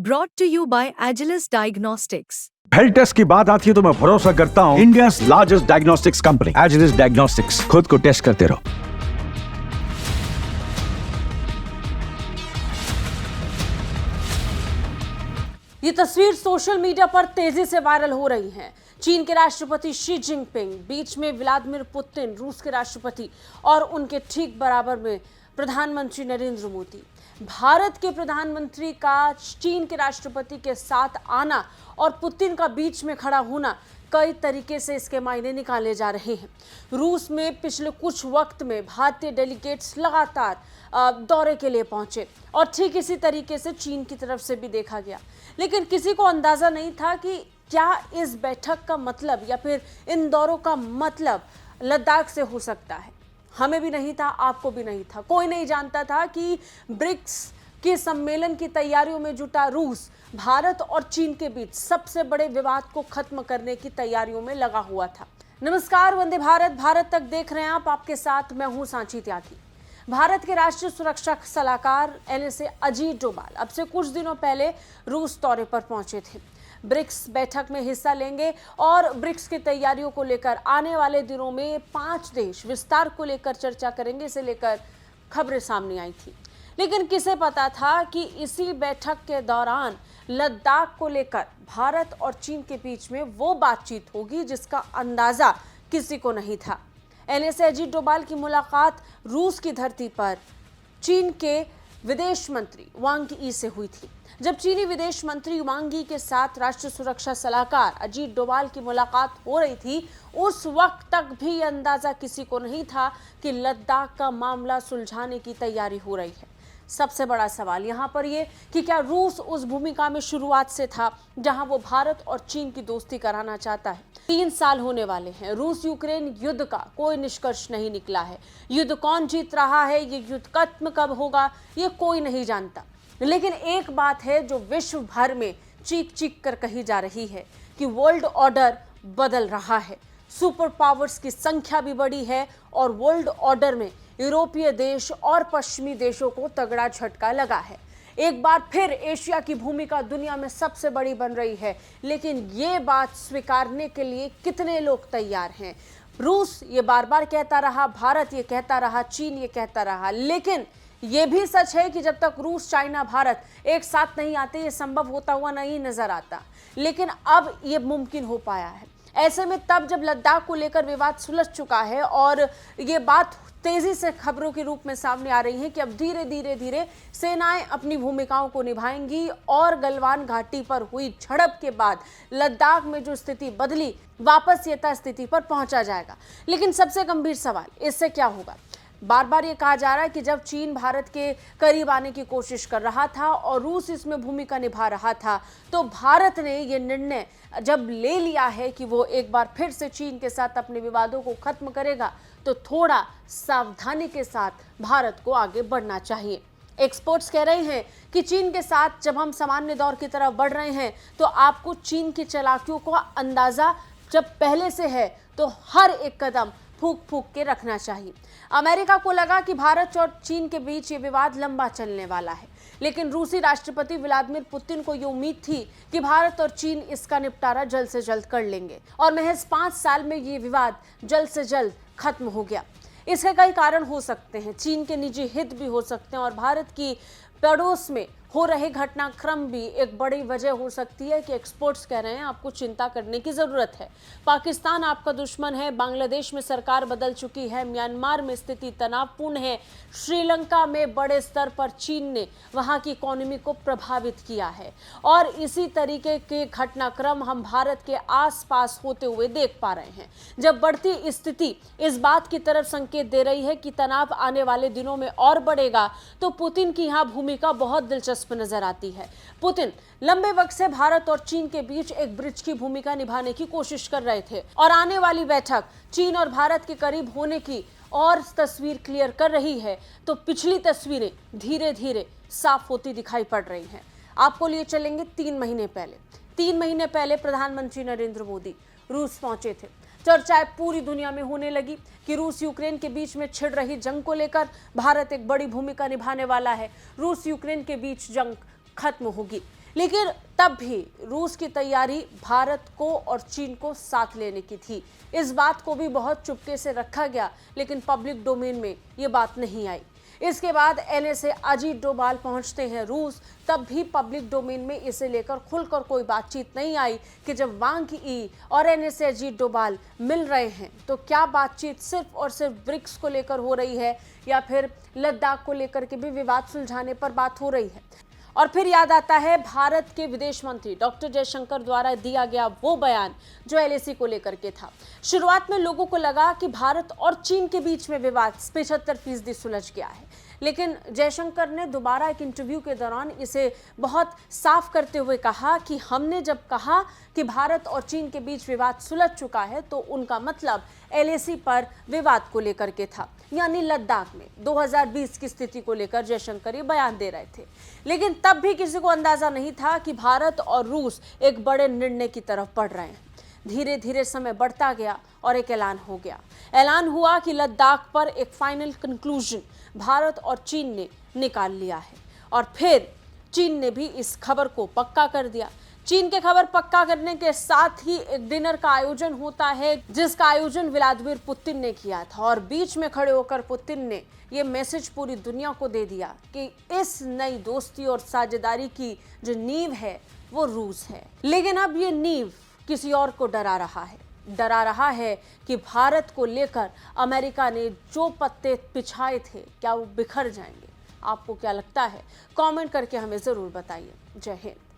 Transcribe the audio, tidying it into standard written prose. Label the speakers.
Speaker 1: Brought to you by Agilus Diagnostics.
Speaker 2: Health test की बात आती है तो मैं भरोसा करता हूँ India largest diagnostics company Agilus Diagnostics. खुद को टेस्ट करते रहो।
Speaker 3: ये तस्वीर सोशल मीडिया पर तेजी से वायरल हो रही है। चीन के राष्ट्रपति शी जिनपिंग, बीच में व्लादिमीर पुतिन रूस के राष्ट्रपति और उनके ठीक बराबर में प्रधानमंत्री नरेंद्र मोदी। भारत के प्रधानमंत्री का चीन के राष्ट्रपति के साथ आना और पुतिन का बीच में खड़ा होना, कई तरीके से इसके मायने निकाले जा रहे हैं। रूस में पिछले कुछ वक्त में भारतीय डेलीगेट्स लगातार दौरे के लिए पहुंचे और ठीक इसी तरीके से चीन की तरफ से भी देखा गया, लेकिन किसी को अंदाजा नहीं था कि क्या इस बैठक का मतलब या फिर इन दौरों का मतलब लद्दाख से हो सकता है। हमें भी नहीं था, आपको भी नहीं था, कोई नहीं जानता था कि ब्रिक्स के सम्मेलन की तैयारियों में जुटा रूस भारत और चीन के बीच सबसे बड़े विवाद को खत्म करने की तैयारियों में लगा हुआ था। नमस्कार, वंदे भारत, भारत तक देख रहे हैं आप। आपके साथ मैं हूं सांची त्यागी। भारत के राष्ट्रीय सुरक्षा सलाहकार NSA अजीत डोभाल अब से कुछ दिनों पहले रूस दौरे पर पहुंचे थे। ब्रिक्स बैठक में हिस्सा लेंगे और ब्रिक्स की तैयारियों को लेकर आने वाले दिनों में 5 देश विस्तार को लेकर चर्चा करेंगे, इसे लेकर खबरें सामने आई थी। लेकिन किसे पता था कि इसी बैठक के दौरान लद्दाख को लेकर भारत और चीन के बीच में वो बातचीत होगी जिसका अंदाजा किसी को नहीं था। NSA अजीत डोभाल की मुलाकात रूस की धरती पर चीन के विदेश मंत्री वांग यी से हुई थी। जब चीनी विदेश मंत्री वांग यी के साथ राष्ट्रीय सुरक्षा सलाहकार अजीत डोभाल की मुलाकात हो रही थी, उस वक्त तक भी अंदाजा किसी को नहीं था कि लद्दाख का मामला सुलझाने की तैयारी हो रही है। सबसे बड़ा सवाल यहाँ पर ये कि क्या रूस उस भूमिका में शुरुआत से था जहां वो भारत और चीन की दोस्ती कराना चाहता है। 3 साल होने वाले हैं। रूस यूक्रेन युद्ध का कोई निष्कर्ष नहीं निकला है। युद्ध कौन जीत रहा है, ये युद्ध खत्म कब होगा, ये कोई नहीं जानता। लेकिन एक बात है जो विश्व भर में चीख चीख कर कही जा रही है कि वर्ल्ड ऑर्डर बदल रहा है। सुपर पावर्स की संख्या भी बढ़ी है और वर्ल्ड ऑर्डर में यूरोपीय देश और पश्चिमी देशों को तगड़ा झटका लगा है। एक बार फिर एशिया की भूमिका दुनिया में सबसे बड़ी बन रही है, लेकिन ये बात स्वीकारने के लिए कितने लोग तैयार हैं? रूस ये बार बार कहता रहा, भारत ये कहता रहा, चीन ये कहता रहा, लेकिन ये भी सच है कि जब तक रूस, चाइना, भारत एक साथ नहीं आते ये संभव होता हुआ नहीं नजर आता। लेकिन अब ये मुमकिन हो पाया है। ऐसे में तब जब लद्दाख को लेकर विवाद सुलझ चुका है और ये बात तेजी से खबरों के रूप में सामने आ रही है कि अब धीरे धीरे सेनाएं अपनी भूमिकाओं को निभाएंगी और गलवान घाटी पर हुई झड़प के बाद लद्दाख में जो स्थिति बदली, वापस यथा स्थिति पर पहुंचा जाएगा। लेकिन सबसे गंभीर सवाल इससे क्या होगा? बार बार ये कहा जा रहा है कि जब चीन भारत के करीब आने की कोशिश कर रहा था और रूस इसमें भूमिका निभा रहा था, तो भारत ने ये निर्णय जब ले लिया है कि वो एक बार फिर से चीन के साथ अपने विवादों को खत्म करेगा, तो थोड़ा सावधानी के साथ भारत को आगे बढ़ना चाहिए। एक्सपर्ट्स कह रहे हैं कि चीन के साथ जब हम सामान्य दौर की तरफ बढ़ रहे हैं तो आपको चीन की चालाकियों का अंदाजा जब पहले से है तो हर एक कदम फूंक फूंक के रखना चाहिए। अमेरिका को लगा कि भारत और चीन के बीच ये विवाद लंबा चलने वाला है, लेकिन रूसी राष्ट्रपति व्लादिमीर पुतिन को ये उम्मीद थी कि भारत और चीन इसका निपटारा जल्द से जल्द कर लेंगे और महज 5 साल में ये विवाद जल्द से जल्द खत्म हो गया। इसके कई कारण हो सकते हैं, चीन के निजी हित भी हो सकते हैं और भारत की पड़ोस में हो रहे घटनाक्रम भी एक बड़ी वजह हो सकती है कि एक्सपर्ट्स कह रहे हैं आपको चिंता करने की जरूरत है। पाकिस्तान आपका दुश्मन है, बांग्लादेश में सरकार बदल चुकी है, म्यांमार में स्थिति तनावपूर्ण है, श्रीलंका में बड़े स्तर पर चीन ने वहां की इकोनॉमी को प्रभावित किया है और इसी तरीके के घटनाक्रम हम भारत के आसपास होते हुए देख पा रहे हैं। जब बढ़ती स्थिति इस बात की तरफ संकेत दे रही है कि तनाव आने वाले दिनों में और बढ़ेगा, तो पुतिन की यहाँ भूमिका बहुत दिलचस्प नजर आती है। पुतिन लंबे वक्त से भारत और चीन के बीच एक ब्रिज की भूमिका निभाने की कोशिश कर रहे थे और आने वाली बैठक चीन और भारत के करीब होने की और तस्वीर क्लियर कर रही है, तो पिछली तस्वीरें धीरे धीरे साफ होती दिखाई पड़ रही हैं। आपको लिए चलेंगे 3 महीने पहले। 3 महीने पहले प्रधानमंत्री नरेंद्र मोदी रूस पहुंचे थे। चर्चाएं पूरी दुनिया में होने लगी कि रूस यूक्रेन के बीच में छिड़ रही जंग को लेकर भारत एक बड़ी भूमिका निभाने वाला है। रूस यूक्रेन के बीच जंग खत्म होगी। लेकिन तब भी रूस की तैयारी भारत को और चीन को साथ लेने की थी। इस बात को भी बहुत चुपके से रखा गया, लेकिन पब्लिक डोमेन में ये बात नहीं आई। इसके बाद NSA अजीत डोभाल पहुंचते हैं रूस, तब भी पब्लिक डोमेन में इसे लेकर खुलकर कोई बातचीत नहीं आई कि जब वांग यी और NSA अजीत डोभाल मिल रहे हैं तो क्या बातचीत सिर्फ और सिर्फ ब्रिक्स को लेकर हो रही है या फिर लद्दाख को लेकर के भी विवाद सुलझाने पर बात हो रही है। और फिर याद आता है भारत के विदेश मंत्री डॉक्टर जयशंकर द्वारा दिया गया वो बयान जो LAC को लेकर के था। शुरुआत में लोगों को लगा कि भारत और चीन के बीच में विवाद 75% सुलझ गया है, लेकिन जयशंकर ने दोबारा एक इंटरव्यू के दौरान इसे बहुत साफ करते हुए कहा कि हमने जब कहा कि भारत और चीन के बीच विवाद सुलझ चुका है तो उनका मतलब LAC पर विवाद को लेकर के था, यानी लद्दाख में 2020 की स्थिति को लेकर जयशंकर ये बयान दे रहे थे। लेकिन तब भी किसी को अंदाजा नहीं था कि भारत और रूस एक बड़े निर्णय की तरफ बढ़ रहे हैं। धीरे धीरे समय बढ़ता गया और एक ऐलान हो गया। ऐलान हुआ कि लद्दाख पर एक फाइनल कंक्लूजन भारत और चीन ने निकाल लिया है। और फिर चीन ने भी इस खबर को पक्का कर दिया। चीन के खबर पक्का करने के साथ ही एक डिनर का आयोजन होता है, जिसका आयोजन व्लादिमीर पुतिन ने किया था। और बीच में खड़े होकर पुतिन ने ये मैसेज पूरी दुनिया को दे दिया कि इस नई दोस्ती और साझेदारी की जो नींव है वो रूस है। लेकिन अब ये नींव किसी और को डरा रहा है कि भारत को लेकर अमेरिका ने जो पत्ते बिछाए थे क्या वो बिखर जाएंगे। आपको क्या लगता है? कमेंट करके हमें जरूर बताइए। जय हिंद।